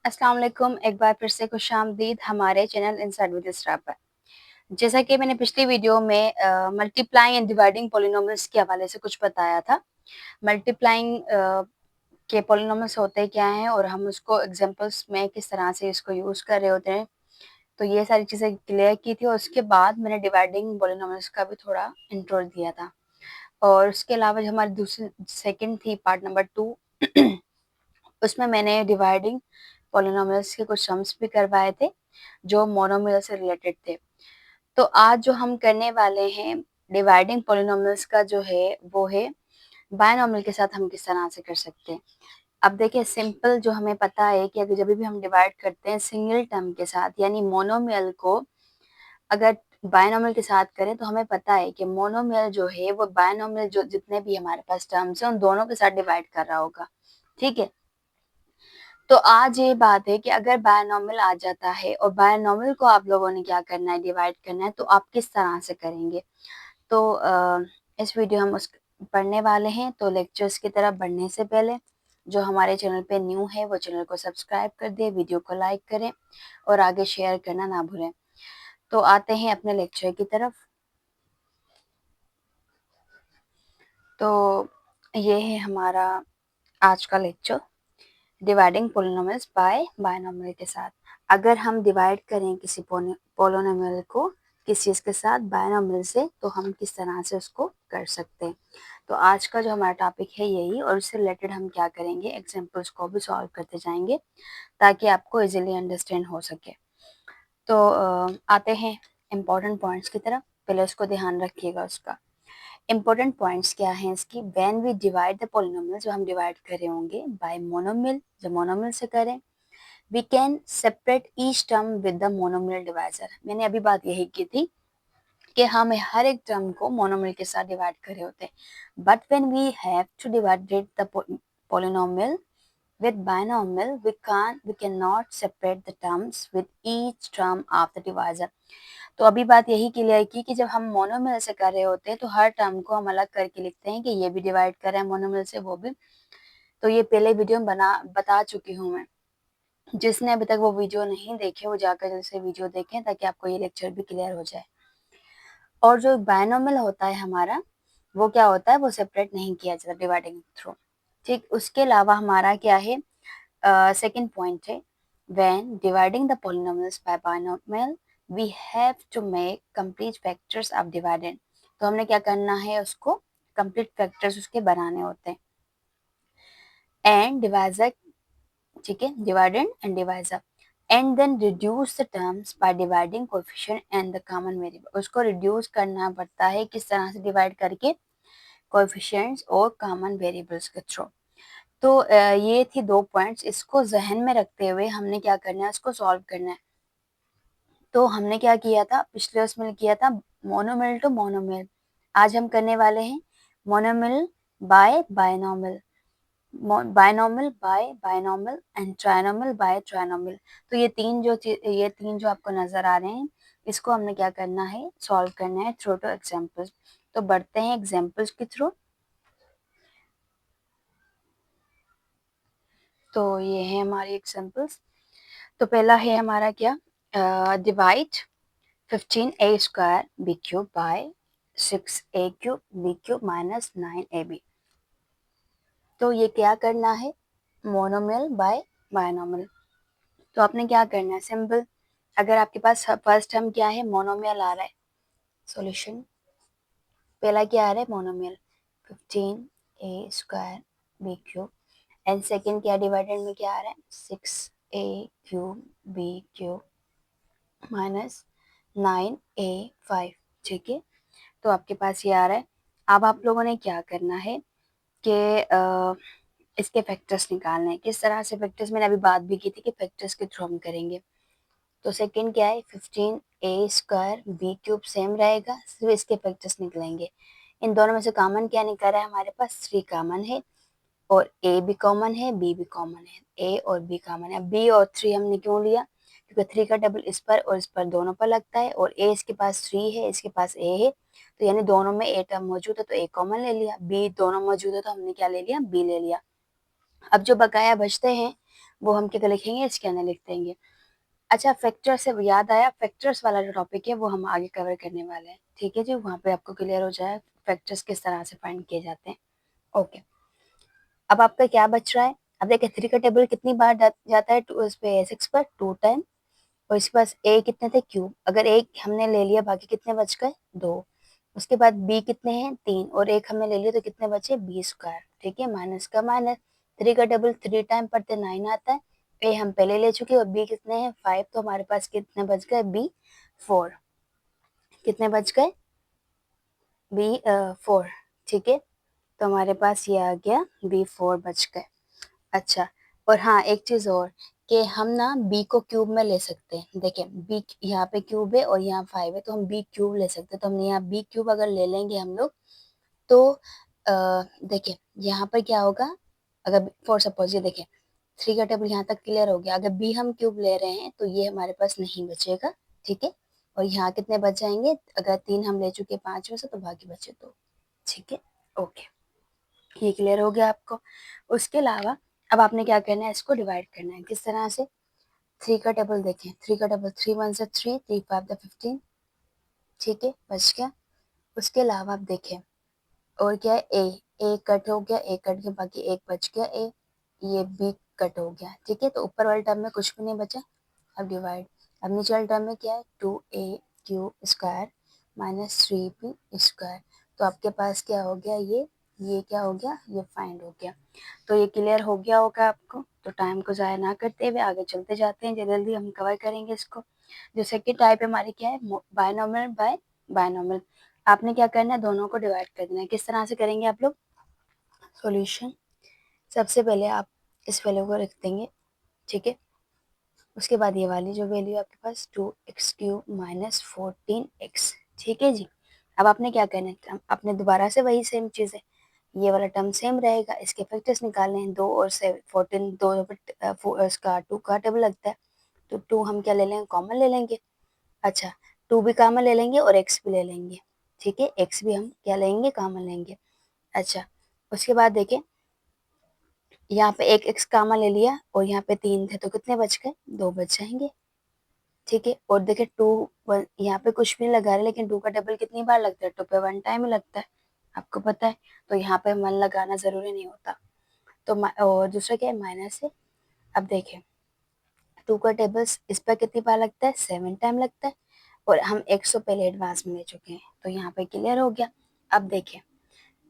अस्सलाम वालेकुम। एक बार फिर से खुशामदीद हमारे चैनल इनसाइड विद इसरा पर। जैसा कि मैंने पिछली वीडियो में मल्टीप्लाइंग एंड डिवाइडिंग पॉलिनोमियल्स के हवाले से कुछ बताया था। मल्टीप्लाइंग के पॉलिनोमियल्स होते क्या हैं और हम उसको एग्जांपल्स में किस तरह से इसको यूज़ कर रहे होते हैं, तो ये सारी चीज़ें क्लियर की थी और उसके बाद मैंने डिवाइडिंग पॉलिनोमियल्स का भी थोड़ा इंट्रो दिया था। और उसके अलावा जो हमारी दूसरी सेकंड थी पार्ट नंबर 2 उसमें मैंने डिवाइडिंग पॉलिनोमियल्स के कुछ सम्स भी करवाए थे जो मोनोमियल से रिलेटेड थे। तो आज जो हम करने वाले हैं डिवाइडिंग पॉलिनोमियल्स का जो है वो है बायनोमियल के साथ हम किस तरह से कर सकते हैं। अब देखिए सिंपल जो हमें पता है कि अगर जब भी हम डिवाइड करते हैं सिंगल टर्म के साथ यानी मोनोमियल को अगर बायनोमियल के साथ करें तो हमें पता है कि मोनोमियल जो है वो बायनोमियल जो जितने भी हमारे पास टर्म्स हैं उन दोनों के साथ डिवाइड कर रहा होगा। ठीक है, तो आज ये बात है कि अगर बायनोमियल आ जाता है और बायनोमियल को आप लोगों ने क्या करना है डिवाइड करना है तो आप किस तरह से करेंगे। तो इस वीडियो हम उस पढ़ने वाले हैं। तो लेक्चर्स की तरफ बढ़ने से पहले जो हमारे चैनल पे न्यू है वो चैनल को सब्सक्राइब कर दे, वीडियो को लाइक करें और आगे शेयर करना ना भूलें। तो आते हैं अपने लेक्चर की तरफ। तो ये है हमारा आज का lecture dividing polynomials by binomial के साथ। अगर हम डिवाइड करें किसी पोलिनोमियल को किस चीज़ के साथ बायनोमियल से तो हम किस तरह से उसको कर सकते हैं। तो आज का जो हमारा टॉपिक है यही और इससे रिलेटेड हम क्या करेंगे एग्जांपल्स को भी सॉल्व करते जाएंगे ताकि आपको इजीली अंडरस्टैंड हो सके। तो आते हैं इम्पोर्टेंट पॉइंट्स की तरफ। पहले उसको ध्यान रखिएगा। उसका इम्पोर्टेंट पॉइंट्स क्या हैं इसकी। When we divide the polynomial जो हम डिवाइड कर रहे होंगे बाय मोनोमियल जो मोनोमियल से करें we can separate each term with the monomial divisor. मैंने अभी बात यही की थी कि हम हर एक टर्म को मोनोमियल के साथ डिवाइड कर रहे होते हैं। But when we have to divide the polynomial with binomial we cannot separate the terms with each term of the divisor। तो अभी बात यही क्लियर की कि जब हम मोनोमियल से कर रहे होते हैं तो हर टर्म को हम अलग करके लिखते हैं कि ये भी डिवाइड कर रहे हैं मोनोमियल से वो भी। तो ये पहले वीडियो में बता चुकी हूँ मैं। जिसने अभी तक वो वीडियो नहीं देखे वो जाकर जल्दी से वीडियो देखें ताकि आपको ये लेक्चर भी क्लियर हो जाए। और जो बायनोमियल होता है हमारा वो क्या होता है वो सेपरेट नहीं किया जाता डिवाइडिंग थ्रू। ठीक, उसके अलावा हमारा क्या है सेकंड पॉइंट है when dividing the polynomials by binomial we have to make complete factors of divided. तो हमने क्या करना है उसको कंप्लीट फैक्टर्स उसके बनाने होते हैं। एंड डिवाइजर, ठीक है, divided and divisor and then reduce the terms by dividing coefficient and the common variable. उसको रिड्यूस करना पड़ता है किस तरह से डिवाइड करके कोएफिशिएंट्स और कॉमन वेरिएबल्स के थ्रू। तो ये थी दो पॉइंट्स। इसको जहन में रखते हुए हमने क्या करना है उसको सॉल्व करना है। तो हमने क्या किया था पिछले उसमें किया था मोनोमियल टू मोनोमियल। आज हम करने वाले हैं monomial by binomial, binomial by binomial and trinomial by trinomial. तो ये तीन जो आपको नजर आ रहे हैं इसको हमने क्या करना है सॉल्व करना है थ्रू टू एग्जांपल्स। तो बढ़ते हैं एग्जांपल्स के थ्रू। तो ये है हमारी एग्जांपल्स। तो पहला है हमारा क्या divide 15a square B cube by 6a cube B cube minus 9ab। तो ये क्या करना है मोनोमियल बाय बायनोमियल। तो आपने क्या करना है सिंपल। अगर आपके पास फर्स्ट टर्म क्या है मोनोमियल आ रहा है सॉल्यूशन पहला क्या आ रहा है monomial 15a square B cube and second क्या डिवाइडेड में क्या आ रहा है 6a cube B cube minus 9a5। ठीक है, तो आपके पास ये आ रहा है। अब आप लोगों ने क्या करना है कि इसके फैक्टर्स निकालने हैं। किस तरह से फैक्टर्स, मैंने अभी बात भी की थी कि फैक्टर्स के थ्रू हम करेंगे। तो सेकंड क्या है 15a square B cube same रहेगा, सिर्फ इसके फैक्टर्स निकलेंगे। इन दोनों में से कॉमन क्या निकल रहा है हमारे पास 3 कॉमन है और a भी कॉमन है बी भी कॉमन है। a और b कॉमन है। b और 3 हमने क्यों लिया क्योंकि 3 का डबल इस पर और इस पर दोनों पर लगता है और a इसके पास 3 है इसके पास a है तो यानी दोनों में a टर्म मौजूद है तो a कॉमन ले लिया। b दोनों मौजूद है तो हमने क्या ले लिया b ले लिया। अब जो बकाया बचते हैं वो हम क्या लिखेंगे, इसके अंदर लिख देंगे। अच्छा, फैक्टर से याद आया, फैक्टर्स वाला जो टॉपिक है वो हम आगे कवर करने वाले हैं, ठीक है जी। वहाँ पे आपको क्लियर हो जाए फैक्टर्स किस तरह से फाइंड किए जाते हैं। ओके, अब आपका क्या बच रहा है? अब देखिए 3 का टेबल कितनी बार जाता है उस पे 6 पर 2 टाइम, और इसके पास ए कितने थे क्यूब, अगर एक हमने ले लिया बाकी कितने बच गए 2। उसके बाद बी कितने हैं 3, और एक हमने ले लिया तो कितने बचे बी स्क्वायर, ठीक है। माइनस का माइनस, 3 का टेबल 3 टाइम पढ़ते 9 आता है। ए हम पहले ले चुके और बी कितने हैं 5, तो हमारे पास कितने बच गए बी 4, कितने बच गए बी 4, ठीक है। तो हमारे पास ये आ गया बी 4 बच गए। अच्छा, और हाँ एक चीज और, कि हम ना b को क्यूब में ले सकते हैं। देखिए b यहाँ पे क्यूब है और यहाँ 5 है, तो हम b क्यूब ले सकते हैं। तो हम यहाँ b क्यूब अगर ले लेंगे हम लोग, तो देखिए यहाँ पर क्या होगा, अगर फॉर सपोज ये देखिए 3 का टेबल यहाँ तक क्लियर हो गया। अगर b हम क्यूब ले रहे हैं तो ये हमारे पास नहीं बचेगा, ठीक है। और यहाँ कितने बच जाएंगे, अगर 3 हम ले चुके 5 में से, तो बाकी बचे 2, ठीक है। ओके, ये क्लियर हो गया आपको। उसके अलावा अब आपने क्या करना है, इसको डिवाइड करना है। किस तरह से? 3 का टेबल देखें, 3 का टेबल 3 1 से 3, 3 5 द 15, ठीक है, बच गया। उसके अलावा आप देखें और क्या है, ए कट हो गया, ए कट गया, बाकी एक बच गया ए, ये बी कट हो गया, ठीक है। तो ऊपर वाले टर्म में कुछ भी नहीं बचा। अब डिवाइड, अब नीचे वाले टर्म में क्या है 2a cube square minus 3b square. तो आपके पास क्या हो गया, ये क्या हो गया, ये फाइंड हो गया। तो ये क्लियर हो गया होगा आपको। तो टाइम को ज़ाया ना करते हुए आगे चलते जाते हैं, जल्दी जल्दी हम कवर करेंगे इसको। जो सेकंड टाइप है हमारी क्या है, बायनॉमिनल बाय बायनॉमिनल। आपने क्या करना है, दोनों को डिवाइड कर देना है। किस तरह से करेंगे आप लोग? सॉल्यूशन, सबसे पहले आप इस वैल्यू को रख देंगे, ठीक है। उसके बाद ये वाली जो वैल्यू आपके पास 2x³ माइनस 14x, ठीक है जी। अब आपने क्या करना है, आपने दोबारा से वही सेम चीज़ है, ये वाला टर्म सेम रहेगा, इसके फैक्टर्स निकालने हैं। 2 और 14, 2 इसका 2 का टेबल लगता है, तो 2 हम क्या ले लेंगे, कॉमन ले लेंगे। अच्छा, 2 भी कॉमन ले लेंगे और x भी ले लेंगे, ठीक है। x भी हम क्या लेंगे, कॉमन लेंगे। अच्छा, उसके बाद देखें यहाँ पे एक x कॉमन ले लिया और यहाँ पे 3 थे, तो कितने बच गए, 2 बच जाएंगे, ठीक है। और देखिए 2 यहाँ पे कुछ भी नहीं लगा रहे, लेकिन 2 का टेबल कितनी बार लगता है, 2 पे 1 टाइम ही लगता है, आपको पता है। तो यहाँ पे 1 लगाना जरूरी नहीं होता। तो और दूसरा क्या है, माइनस है। अब देखें 2 का टेबल इस पर कितनी बार लगता है, 7 टाइम लगता है, और हम 100 पहले एडवांस में ले चुके हैं, तो यहाँ पे क्लियर हो गया। अब देखें,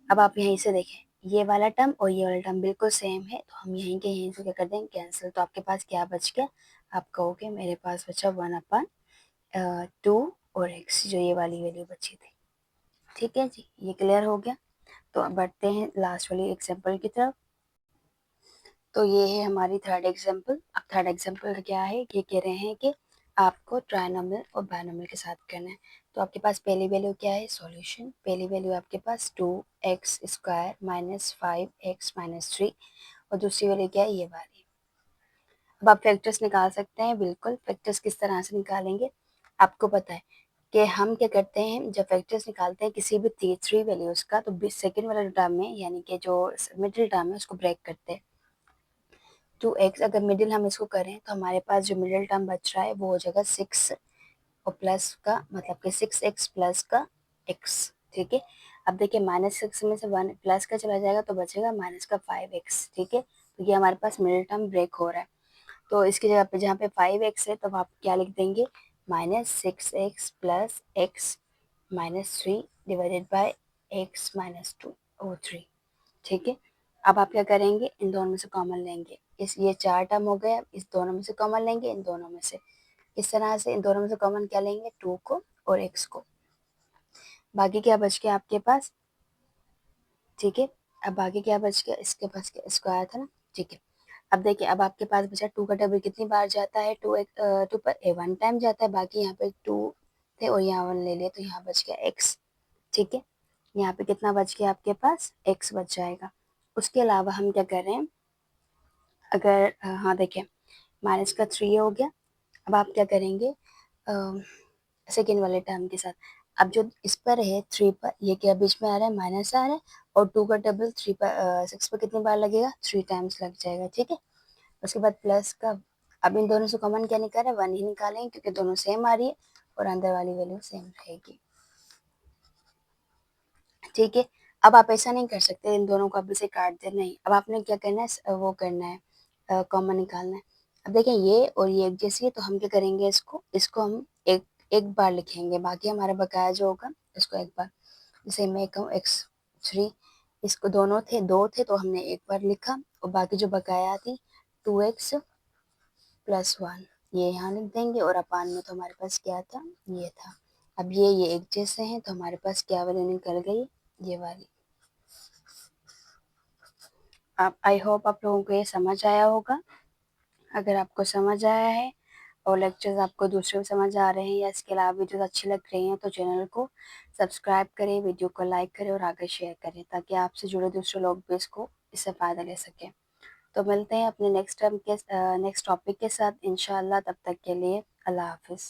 अब आप यहीं से देखें, ये वाला टर्म और ये वाला टर्म बिल्कुल सेम है, तो हम यहीं के यहीं से क्या कर देंगे, कैंसिल। तो आपके पास क्या बच गया, आप कहोगे मेरे पास बचा 1/2 और x, जो ये वाली वैल्यू बची थी, ठीक है जी। ये क्लियर हो गया। तो अब बढ़ते हैं लास्ट वाली एग्जाम्पल की तरफ। तो ये है हमारी थर्ड एग्जाम्पल। अब थर्ड एग्जाम्पल का क्या है, ये कह रहे हैं कि आपको ट्राइनोमियल और बायनोमियल के साथ करना है। तो आपके पास पहली वैल्यू क्या है, सॉल्यूशन। पहली वैल्यू आपके पास 2x² माइनस 5x माइनस 3, और दूसरी वैल्यू क्या है, ये वाली। अब आप फैक्टर्स निकाल सकते हैं, बिल्कुल। फैक्टर्स किस तरह से निकालेंगे, आपको पता है कि हम क्या करते हैं, जब फैक्टर्स निकालते हैं किसी भी तीसरी वैल्यूज का, तो सेकंड वाला टर्म में, यानी कि जो मिडिल टर्म है, उसको ब्रेक करते हैं। 2x, अगर मिडिल हम इसको करें तो हमारे पास जो मिडिल टर्म बच रहा है वो हो जाएगा 6 और प्लस का, मतलब कि 6x प्लस का x, ठीक है। अब देखिए -6 में से 1 प्लस का चला जाएगा तो बचेगा माइनस का 5x, ठीक है। तो ये हमारे पास मिडिल टर्म ब्रेक हो रहा है। तो इसकी जगह पे जहाँ पे 5x है, तो आप क्या लिख देंगे, -6x plus x minus 3 divided by x minus 2 और 3, ठीक है। अब आप क्या करेंगे, इन दोनों में से कॉमन लेंगे। इस ये 4 टर्म हो गए, इस दोनों में से कॉमन लेंगे, इन दोनों में से। इस तरह से इन दोनों में से कॉमन क्या लेंगे, 2 को और x को। बाकी क्या बच गया आपके पास, ठीक है। अब बाकी क्या बच गया, इसके पास क्या स्क्वायर था ना, ठीक है। अब देखिए, अब आपके पास बचा 2 का टेबल कितनी बार जाता है, 2 पर 1 टाइम जाता है, बाकी यहाँ पे 2 थे और यहाँ 1 ले लिया, तो यहाँ बच गया x, ठीक है। यहाँ पे कितना बच गया आपके पास, x बच जाएगा। उसके अलावा हम क्या कर रहे हैं, अगर हाँ देखिए माइनस का 3 हो गया। अब आप क्या करेंगे, सेकेंड वाले टर्म के साथ, अब जो इस पर है 3 पर, ये क्या बीच में आ रहा है, माइनस आ रहा है, और 2 का टेबल 6 पर कितनी बार लगेगा, 3 टाइम्स लग जाएगा, ठीक है। उसके बाद प्लस का, अब इन दोनों से कॉमन क्या निकाला है, 1 ही निकालेंगे क्योंकि दोनों सेम आ रही है और अंदर वाली वैल्यू सेम रहेगी। ठीक है, अब आप ऐसा नहीं कर सकते इन दोनों को अब इसे काट देना, नहीं, अब आपने क्या करना है, वो करना है, कॉमन निकालना है। अब देखें ये और ये एक जैसी है, तो हम क्या करेंगे, इसको हम एक एक बार लिखेंगे, बाकी हमारा बकाया जो होगा इसको एक बार, जैसे मैं कहूँ x3, इसको दोनों थे, दो थे तो हमने एक बार लिखा, और बाकी जो बकाया थी 2x प्लस 1 ये यहाँ लिख देंगे, और अपान में तो हमारे पास क्या था, ये था। अब ये एक जैसे हैं तो हमारे पास क्या वैल्यू निकल गई, ये वाली। आप, आई होप आप लोगों को ये समझ आया होगा। अगर आपको समझ आया है और लेक्चर्स आपको दूसरे को समझ आ रहे हैं या इसके अलावा वीडियोस अच्छी लग रही हैं तो चैनल को सब्सक्राइब करें, वीडियो को लाइक करें और आगे शेयर करें, ताकि आपसे जुड़े दूसरे लोग भी इससे फ़ायदा ले सकें। तो मिलते हैं अपने नेक्स्ट टॉपिक के साथ इंशाल्लाह, तब तक के लिए अल्लाह हाफिज़।